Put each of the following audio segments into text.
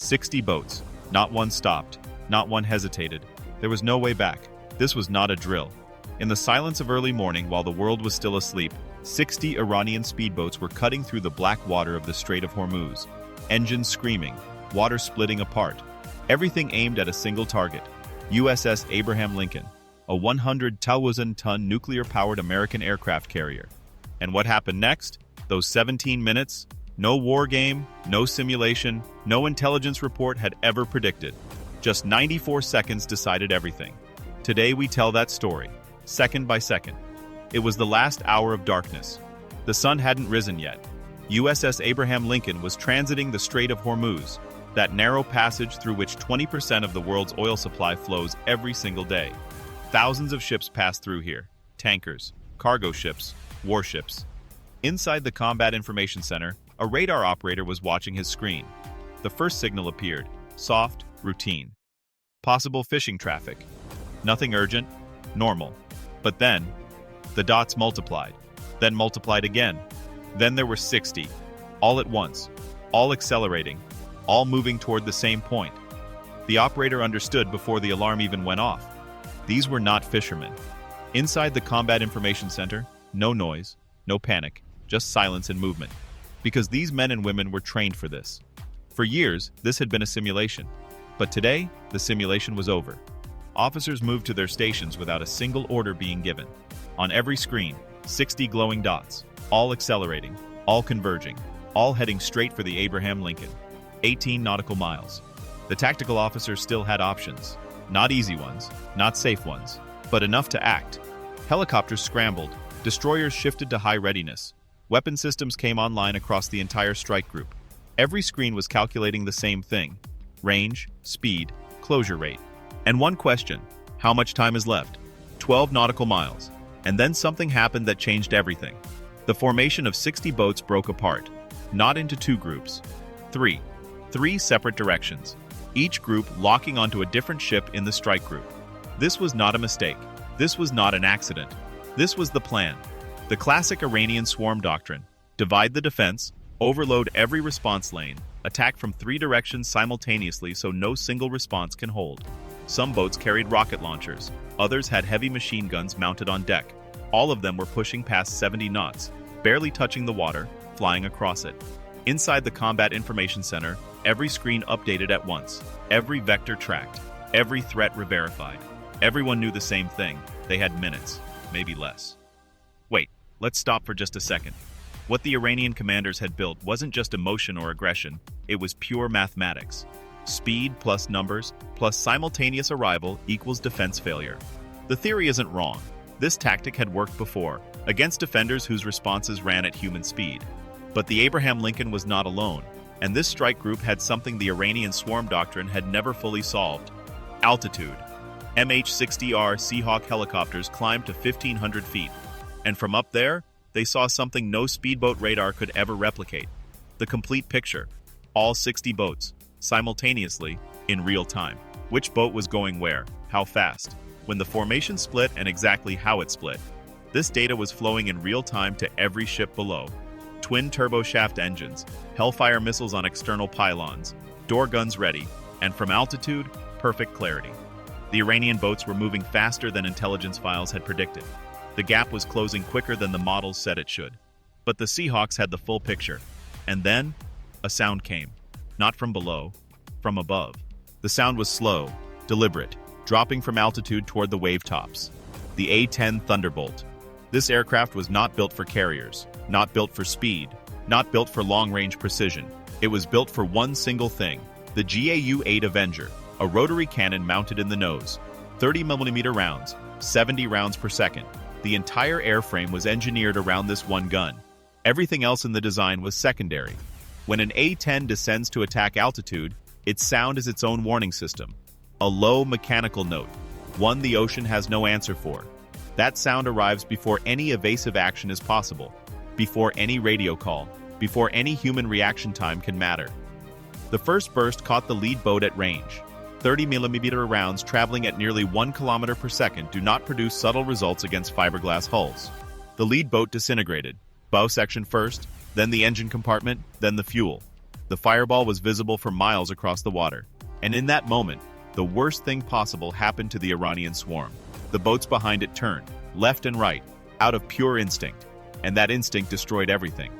60 boats. Not one stopped. Not one hesitated. There was no way back. This was not a drill. In the silence of early morning, while the world was still asleep, 60 Iranian speedboats were cutting through the black water of the Strait of Hormuz. Engines screaming, water splitting apart. Everything aimed at a single target. USS Abraham Lincoln, a 100,000-ton nuclear-powered American aircraft carrier. And what happened next? Those 17 minutes? No war game, no simulation, no intelligence report had ever predicted. Just 94 seconds decided everything. Today we tell that story, second by second. It was the last hour of darkness. The sun hadn't risen yet. USS Abraham Lincoln was transiting the Strait of Hormuz, that narrow passage through which 20% of the world's oil supply flows every single day. Thousands of ships pass through here. Tankers, cargo ships, warships. Inside the Combat Information Center, a radar operator was watching his screen. The first signal appeared, soft, routine. Possible fishing traffic. Nothing urgent, normal. But then, the dots multiplied, then multiplied again. Then there were 60, all at once, all accelerating, all moving toward the same point. The operator understood before the alarm even went off. These were not fishermen. Inside the Combat Information Center, no noise, no panic, just silence and movement. Because these men and women were trained for this. For years, this had been a simulation. But today, the simulation was over. Officers moved to their stations without a single order being given. On every screen, 60 glowing dots, all accelerating, all converging, all heading straight for the Abraham Lincoln. 18 nautical miles. The tactical officers still had options. Not easy ones, not safe ones, but enough to act. Helicopters scrambled, destroyers shifted to high readiness. Weapon systems came online across the entire strike group. Every screen was calculating the same thing: range, speed, closure rate. And one question: how much time is left? 12 nautical miles. And then something happened that changed everything. The formation of 60 boats broke apart, not into two groups. Three separate directions, each group locking onto a different ship in the strike group. This was not a mistake. This was not an accident. This was the plan. The classic Iranian swarm doctrine: divide the defense, overload every response lane, attack from three directions simultaneously so no single response can hold. Some boats carried rocket launchers, others had heavy machine guns mounted on deck. All of them were pushing past 70 knots, barely touching the water, flying across it. Inside the Combat Information Center, every screen updated at once, every vector tracked, every threat re-verified. Everyone knew the same thing: they had minutes, maybe less. Wait, let's stop for just a second. What the Iranian commanders had built wasn't just emotion or aggression, it was pure mathematics. Speed plus numbers plus simultaneous arrival equals defense failure. The theory isn't wrong. This tactic had worked before, against defenders whose responses ran at human speed. But the Abraham Lincoln was not alone, and this strike group had something the Iranian swarm doctrine had never fully solved: altitude. MH-60R Seahawk helicopters climbed to 1,500 feet, and from up there, they saw something no speedboat radar could ever replicate: the complete picture, all 60 boats, simultaneously, in real time. Which boat was going where, how fast, when the formation split, and exactly how it split. This data was flowing in real time to every ship below. Twin turboshaft engines, Hellfire missiles on external pylons, door guns ready, and from altitude, perfect clarity. The Iranian boats were moving faster than intelligence files had predicted. The gap was closing quicker than the models said it should. But the Seahawks had the full picture. And then, a sound came. Not from below, from above. The sound was slow, deliberate, dropping from altitude toward the wave tops. The A-10 Thunderbolt. This aircraft was not built for carriers, not built for speed, not built for long-range precision. It was built for one single thing: the GAU-8 Avenger, a rotary cannon mounted in the nose. 30mm rounds, 70 rounds per second. The entire airframe was engineered around this one gun. Everything else in the design was secondary. When an A-10 descends to attack altitude, its sound is its own warning system. A low mechanical note, one the ocean has no answer for. That sound arrives before any evasive action is possible, before any radio call, before any human reaction time can matter. The first burst caught the lead boat at range. 30mm rounds traveling at nearly 1 kilometer per second do not produce subtle results against fiberglass hulls. The lead boat disintegrated. Bow section first, then the engine compartment, then the fuel. The fireball was visible for miles across the water. And in that moment, the worst thing possible happened to the Iranian swarm. The boats behind it turned, left and right, out of pure instinct. And that instinct destroyed everything.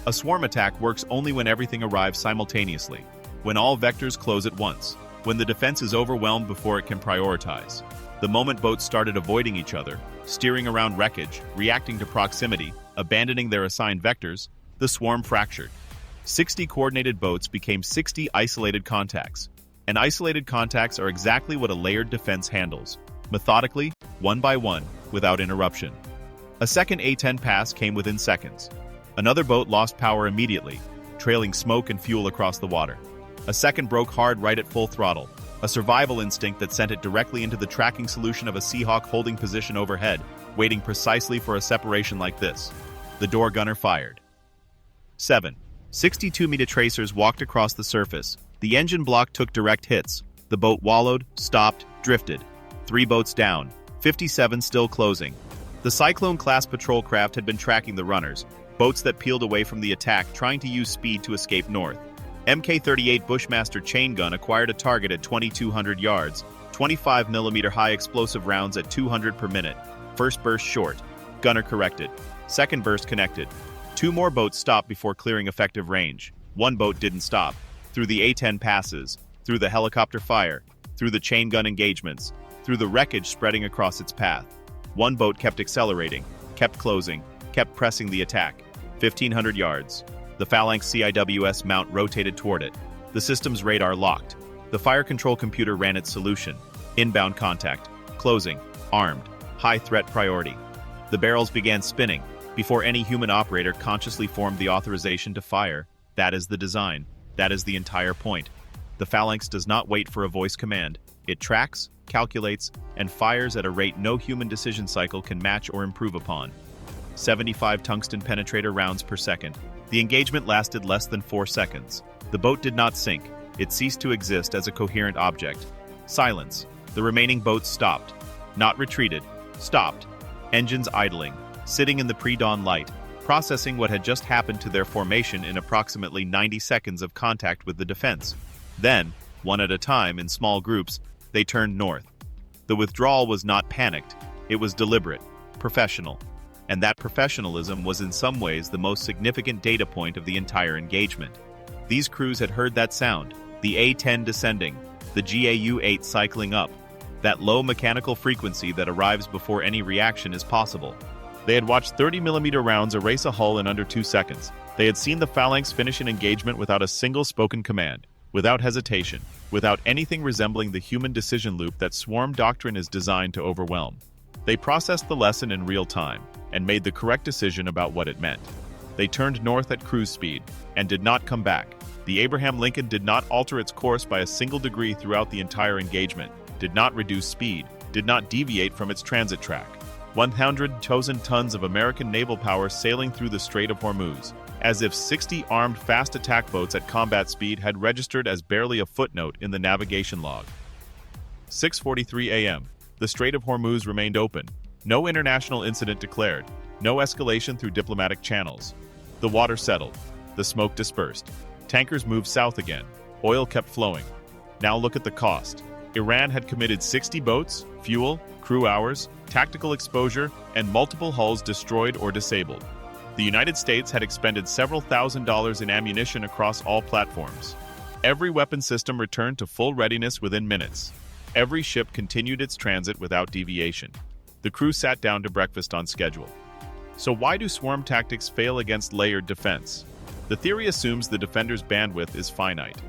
A swarm attack works only when everything arrives simultaneously, when all vectors close at once, when the defense is overwhelmed before it can prioritize. The moment boats started avoiding each other, steering around wreckage, reacting to proximity, abandoning their assigned vectors, the swarm fractured. 60 coordinated boats became 60 isolated contacts. And isolated contacts are exactly what a layered defense handles, methodically, one by one, without interruption. A second A-10 pass came within seconds. Another boat lost power immediately, trailing smoke and fuel across the water. A second broke hard right at full throttle, a survival instinct that sent it directly into the tracking solution of a Seahawk holding position overhead, waiting precisely for a separation like this. The door gunner fired. 7. 62-meter tracers walked across the surface. The engine block took direct hits. The boat wallowed, stopped, drifted. 3 boats down, 57 still closing. The Cyclone-class patrol craft had been tracking the runners, boats that peeled away from the attack trying to use speed to escape north. Mk-38 Bushmaster chain gun acquired a target at 2,200 yards, 25mm high explosive rounds at 200 per minute. First burst short. Gunner corrected. Second burst connected. 2 more boats stopped before clearing effective range. 1 boat didn't stop. Through the A-10 passes, through the helicopter fire, through the chain gun engagements, through the wreckage spreading across its path. 1 boat kept accelerating, kept closing, kept pressing the attack. 1,500 yards. The Phalanx CIWS mount rotated toward it. The system's radar locked. The fire control computer ran its solution. Inbound contact. Closing. Armed. High threat priority. The barrels began spinning. Before any human operator consciously formed the authorization to fire. That is the design. That is the entire point. The Phalanx does not wait for a voice command. It tracks, calculates, and fires at a rate no human decision cycle can match or improve upon. 75 tungsten penetrator rounds per second. The engagement lasted less than 4 seconds. The boat did not sink. It ceased to exist as a coherent object. Silence. The remaining boats stopped. Not retreated. Stopped. Engines idling. Sitting in the pre-dawn light. Processing what had just happened to their formation in approximately 90 seconds of contact with the defense. Then, one at a time in small groups, they turned north. The withdrawal was not panicked. It was deliberate. Professional. And that professionalism was in some ways the most significant data point of the entire engagement. These crews had heard that sound, the A-10 descending, the GAU-8 cycling up, that low mechanical frequency that arrives before any reaction is possible. They had watched 30mm rounds erase a hull in under 2 seconds. They had seen the Phalanx finish an engagement without a single spoken command, without hesitation, without anything resembling the human decision loop that swarm doctrine is designed to overwhelm. They processed the lesson in real time and made the correct decision about what it meant. They turned north at cruise speed and did not come back. The Abraham Lincoln did not alter its course by a single degree throughout the entire engagement, did not reduce speed, did not deviate from its transit track. 100,000 tons of American naval power sailing through the Strait of Hormuz, as if 60 armed fast attack boats at combat speed had registered as barely a footnote in the navigation log. 6:43 a.m. The Strait of Hormuz remained open. No international incident declared. No escalation through diplomatic channels. The water settled. The smoke dispersed. Tankers moved south again. Oil kept flowing. Now look at the cost. Iran had committed 60 boats, fuel, crew hours, tactical exposure, and multiple hulls destroyed or disabled. The United States had expended several $1,000s in ammunition across all platforms. Every weapon system returned to full readiness within minutes. Every ship continued its transit without deviation. The crew sat down to breakfast on schedule. So why do swarm tactics fail against layered defense? The theory assumes the defender's bandwidth is finite.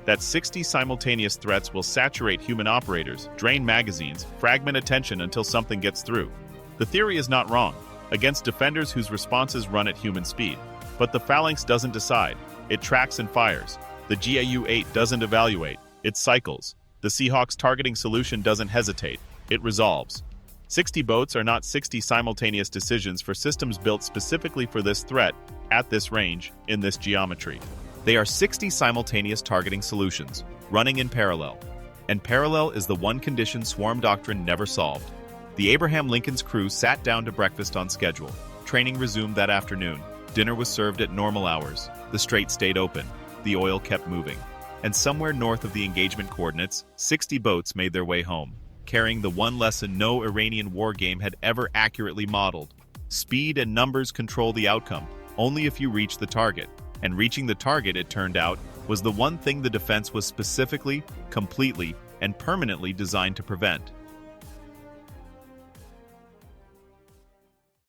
That 60 simultaneous threats will saturate human operators, drain magazines, fragment attention until something gets through. The theory is not wrong, against defenders whose responses run at human speed. But the Phalanx doesn't decide. It tracks and fires. The GAU-8 doesn't evaluate. It cycles. The Seahawk's targeting solution doesn't hesitate. It resolves. 60 boats are not 60 simultaneous decisions for systems built specifically for this threat, at this range, in this geometry. They are 60 simultaneous targeting solutions, running in parallel. And parallel is the one condition swarm doctrine never solved. The Abraham Lincoln's crew sat down to breakfast on schedule. Training resumed that afternoon. Dinner was served at normal hours. The strait stayed open. the oil kept moving. And somewhere north of the engagement coordinates, 60 boats made their way home, carrying the one lesson no Iranian war game had ever accurately modeled. Speed and numbers control the outcome, only if you reach the target. And reaching the target, it turned out, was the one thing the defense was specifically, completely, and permanently designed to prevent.